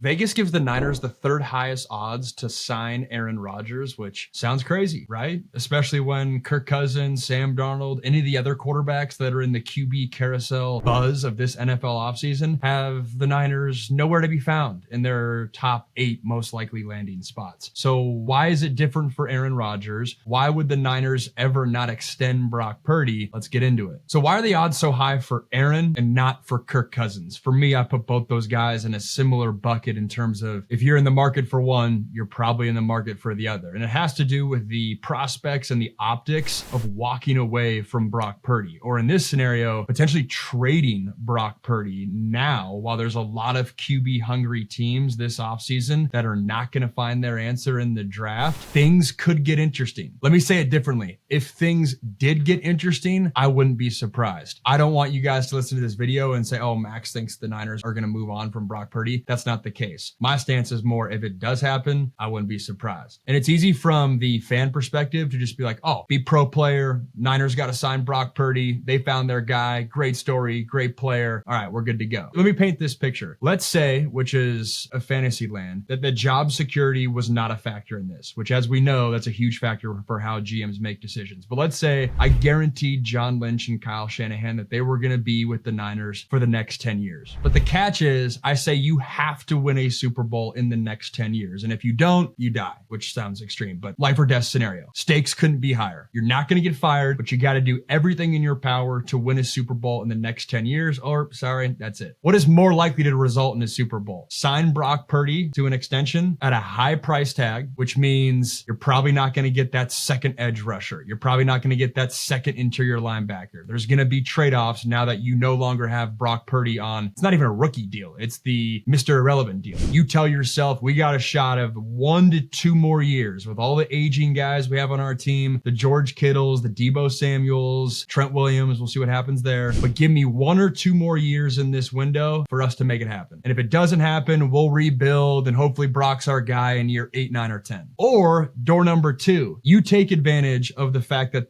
Vegas gives the Niners the third highest odds to sign Aaron Rodgers, which sounds crazy, right? Especially when Kirk Cousins, Sam Darnold, any of the other quarterbacks that are in the QB carousel buzz of this NFL offseason have the Niners nowhere to be found in their top 8 most likely landing spots. So why is it different for Aaron Rodgers? Why would the Niners ever not extend Brock Purdy? Let's get into it. So why are the odds so high for Aaron and not for Kirk Cousins? For me, I put both those guys in a similar bucket in terms of if you're in the market for one, you're probably in the market for the other. And it has to do with the prospects and the optics of walking away from Brock Purdy, or in this scenario, potentially trading Brock Purdy now while there's a lot of QB hungry teams this offseason that are not going to find their answer in the draft. Things could get interesting. Let me say it differently. If things did get interesting, I wouldn't be surprised. I don't want you guys to listen to this video and say, oh, Max thinks the Niners are going to move on from Brock Purdy. That's not the case. My stance is more, if it does happen, I wouldn't be surprised. And it's easy from the fan perspective to just be like, oh, be pro player. Niners got to sign Brock Purdy. They found their guy. Great story. Great player. All right, we're good to go. Let me paint this picture. Let's say, which is a fantasy land, that the job security was not a factor in this, which as we know, that's a huge factor for how GMs make decisions. But let's say I guaranteed John Lynch and Kyle Shanahan that they were going to be with the Niners for the next 10 years. But the catch is, I say you have to win a Super Bowl in the next 10 years. And if you don't, you die, which sounds extreme, but life or death scenario. Stakes couldn't be higher. You're not going to get fired, but you got to do everything in your power to win a Super Bowl in the next 10 years, or sorry, that's it. What is more likely to result in a Super Bowl? Sign Brock Purdy to an extension at a high price tag, which means you're probably not going to get that second edge rusher. You're probably not going to get that second interior linebacker. There's going to be trade-offs now that you no longer have Brock Purdy on. It's not even a rookie deal. It's the Mr. Irrelevant deal. You tell yourself, we got a shot of 1 to 2 more years with all the aging guys we have on our team, the George Kittles, the Deebo Samuels, Trent Williams. We'll see what happens there. But give me 1 or 2 more years in this window for us to make it happen. And if it doesn't happen, we'll rebuild and hopefully Brock's our guy in year 8, 9, or 10. Or door number 2, you take advantage of the fact that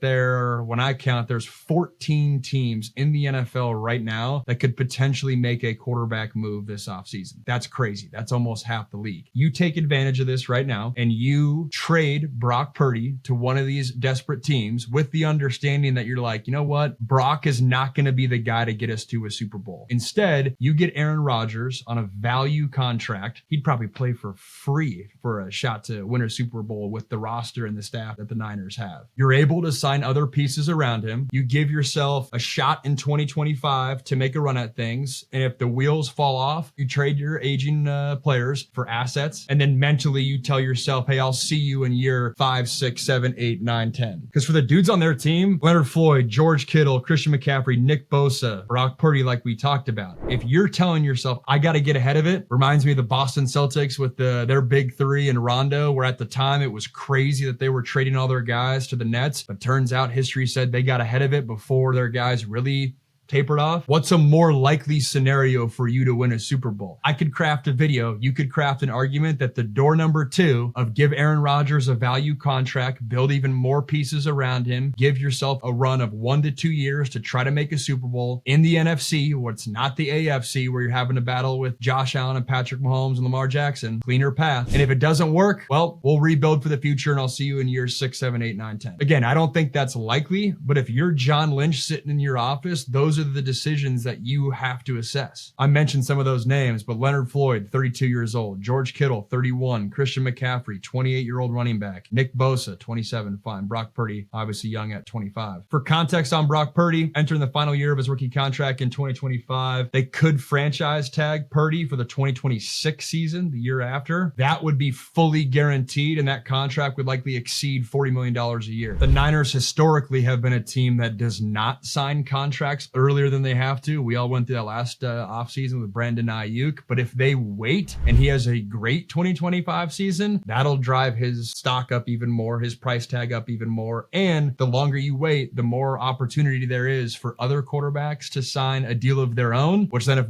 when I count, there's 14 teams in the NFL right now that could potentially make a quarterback move this offseason. That's crazy. That's almost half the league. You take advantage of this right now and you trade Brock Purdy to one of these desperate teams with the understanding that you're like, you know what? Brock is not going to be the guy to get us to a Super Bowl. Instead, you get Aaron Rodgers on a value contract. He'd probably play for free for a shot to win a Super Bowl with the roster and the staff that the Niners have. You're able to sign other pieces around him. You give yourself a shot in 2025 to make a run at things. And if the wheels fall off, you trade your aging players for assets. And then mentally you tell yourself, hey, I'll see you in year 5, 6, 7, 8, 9, 10. Because for the dudes on their team, Leonard Floyd, George Kittle, Christian McCaffrey, Nick Bosa, Brock Purdy, like we talked about. If you're telling yourself, I got to get ahead of it, reminds me of the Boston Celtics with their big 3 and Rondo, where at the time it was crazy that they were trading all their guys to the Nets. But turns out history said they got ahead of it before their guys really tapered off. What's a more likely scenario for you to win a Super Bowl? I could craft a video. You could craft an argument that the door number 2 of give Aaron Rodgers a value contract, build even more pieces around him, give yourself a run of 1 to 2 years to try to make a Super Bowl in the NFC, what's not the AFC, where you're having a battle with Josh Allen and Patrick Mahomes and Lamar Jackson. Cleaner path. And if it doesn't work, well, we'll rebuild for the future and I'll see you in years 6, 7, 8, 9, 10. Again, I don't think that's likely, but if you're John Lynch sitting in your office, those are the decisions that you have to assess. I mentioned some of those names, but Leonard Floyd, 32 years old, George Kittle, 31, Christian McCaffrey, 28-year-old running back, Nick Bosa, 27, fine, Brock Purdy, obviously young at 25. For context on Brock Purdy, entering the final year of his rookie contract in 2025, they could franchise tag Purdy for the 2026 season, the year after. That would be fully guaranteed, and that contract would likely exceed $40 million a year. The Niners historically have been a team that does not sign contracts earlier than they have to. We all went through that last offseason with Brandon Ayuk, but if they wait and he has a great 2025 season, that'll drive his stock up even more, his price tag up even more. And the longer you wait, the more opportunity there is for other quarterbacks to sign a deal of their own, which then if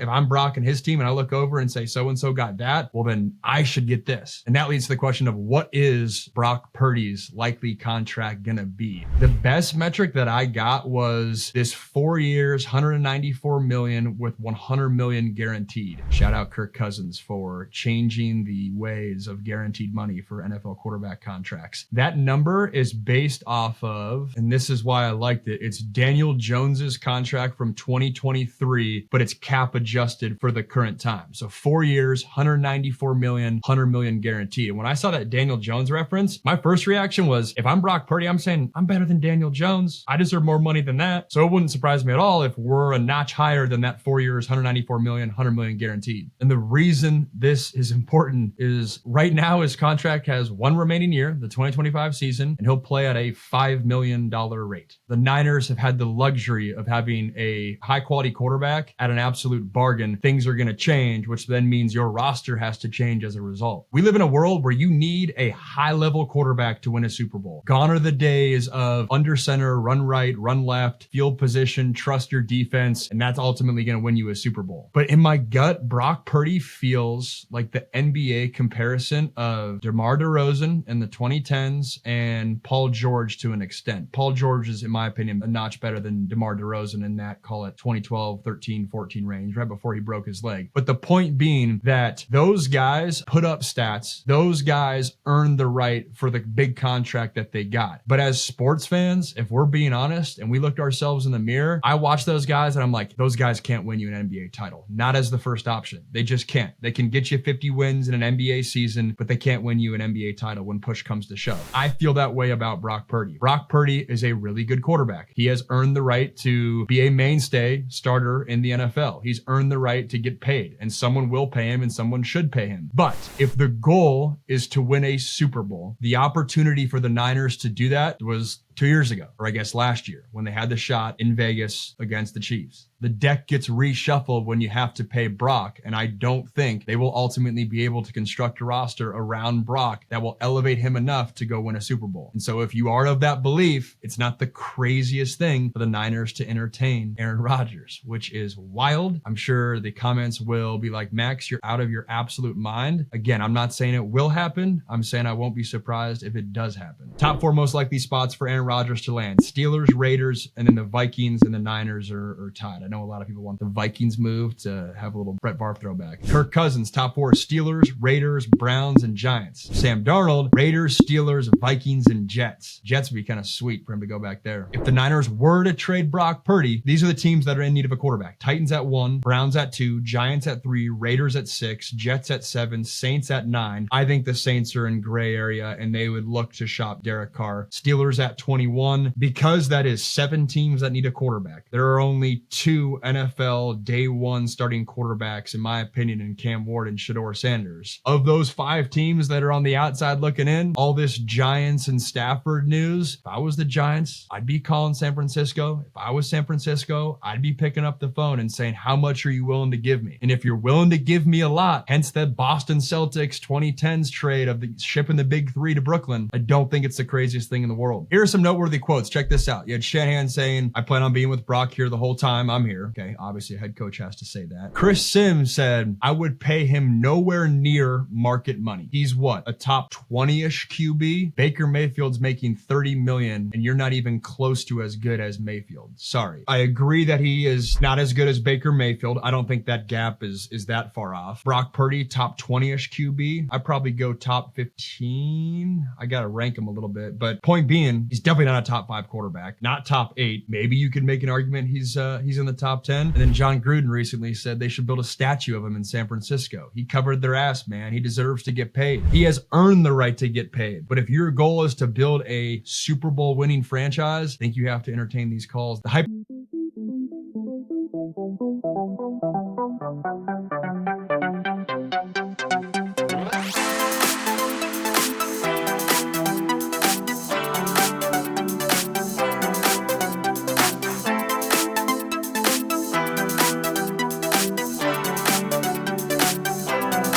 I'm Brock and his team and I look over and say, so-and-so got that, well, then I should get this. And that leads to the question of what is Brock Purdy's likely contract gonna be? The best metric that I got was this 4-year years, 194 million with 100 million guaranteed. Shout out Kirk Cousins for changing the ways of guaranteed money for NFL quarterback contracts. That number is based off of, and this is why I liked it, it's Daniel Jones's contract from 2023, but it's cap adjusted for the current time. So 4 years, 194 million, 100 million guaranteed. And when I saw that Daniel Jones reference, my first reaction was, if I'm Brock Purdy, I'm saying I'm better than Daniel Jones. I deserve more money than that. So it wouldn't surprise me at all if we're a notch higher than that 4 years, 194 million, 100 million guaranteed. And the reason this is important is right now his contract has one remaining year, the 2025 season, and he'll play at a $5 million rate. The Niners have had the luxury of having a high quality quarterback at an absolute bargain. Things are going to change, which then means your roster has to change as a result. We live in a world where you need a high level quarterback to win a Super Bowl. Gone are the days of under center, run right, run left, field position, trust your defense, and that's ultimately going to win you a Super Bowl. But in my gut, Brock Purdy feels like the NBA comparison of DeMar DeRozan in the 2010s and Paul George to an extent. Paul George is, in my opinion, a notch better than DeMar DeRozan in that, call it 2012, 13, 14 range, right before he broke his leg. But the point being that those guys put up stats, those guys earned the right for the big contract that they got. But as sports fans, if we're being honest and we looked ourselves in the mirror, I watch those guys and I'm like, those guys can't win you an NBA title. Not as the first option. They just can't. They can get you 50 wins in an NBA season, but they can't win you an NBA title when push comes to shove. I feel that way about Brock Purdy. Brock Purdy is a really good quarterback. He has earned the right to be a mainstay starter in the NFL. He's earned the right to get paid, and someone will pay him and someone should pay him. But if the goal is to win a Super Bowl, the opportunity for the Niners to do that was 2 years ago, or I guess last year, when they had the shot in Vegas against the Chiefs. The deck gets reshuffled when you have to pay Brock, and I don't think they will ultimately be able to construct a roster around Brock that will elevate him enough to go win a Super Bowl. And so if you are of that belief, it's not the craziest thing for the Niners to entertain Aaron Rodgers, which is wild. I'm sure the comments will be like, Max, you're out of your absolute mind. Again, I'm not saying it will happen. I'm saying I won't be surprised if it does happen. Top four most likely spots for Aaron Rodgers to land: Steelers, Raiders, and then the Vikings and the Niners are tied. I know a lot of people want the Vikings move to have a little Brett Favre throwback. Kirk Cousins, top four: Steelers, Raiders, Browns, and Giants. Sam Darnold, Raiders, Steelers, Vikings, and Jets. Jets would be kind of sweet for him to go back there. If the Niners were to trade Brock Purdy, these are the teams that are in need of a quarterback: Titans at 1, Browns at 2, Giants at 3, Raiders at 6, Jets at 7, Saints at 9. I think the Saints are in gray area and they would look to shop Derek Carr. Steelers at 21, because that is 7 teams that need a quarterback. There are only 2 NFL day one starting quarterbacks, in my opinion, in Cam Ward and Shedeur Sanders. Of those 5 teams that are on the outside looking in, all this Giants and Stafford news, if I was the Giants, I'd be calling San Francisco. If I was San Francisco, I'd be picking up the phone and saying, how much are you willing to give me? And if you're willing to give me a lot, hence that Boston Celtics 2010s trade of the shipping the big 3 to Brooklyn, I don't think it's the craziest thing in the world. Here are some noteworthy quotes. Check this out. You had Shanahan saying, I plan on being with Brock here the whole time I'm here. Okay, obviously a head coach has to say that. Chris Sims said, I would pay him nowhere near market money. He's what, a top 20-ish QB? Baker Mayfield's making $30 million, and you're not even close to as good as Mayfield. Sorry. I agree that he is not as good as Baker Mayfield. I don't think that gap is that far off. Brock Purdy, top 20-ish QB. I'd probably go top 15. I gotta rank him a little bit, but point being, he's definitely not a top 5 quarterback, not top 8. Maybe you could make an argument he's in the top 10. And then John Gruden recently said they should build a statue of him in San Francisco. He covered their ass, man. He deserves to get paid. He has earned the right to get paid. But if your goal is to build a Super Bowl winning franchise, I think you have to entertain these calls. The hype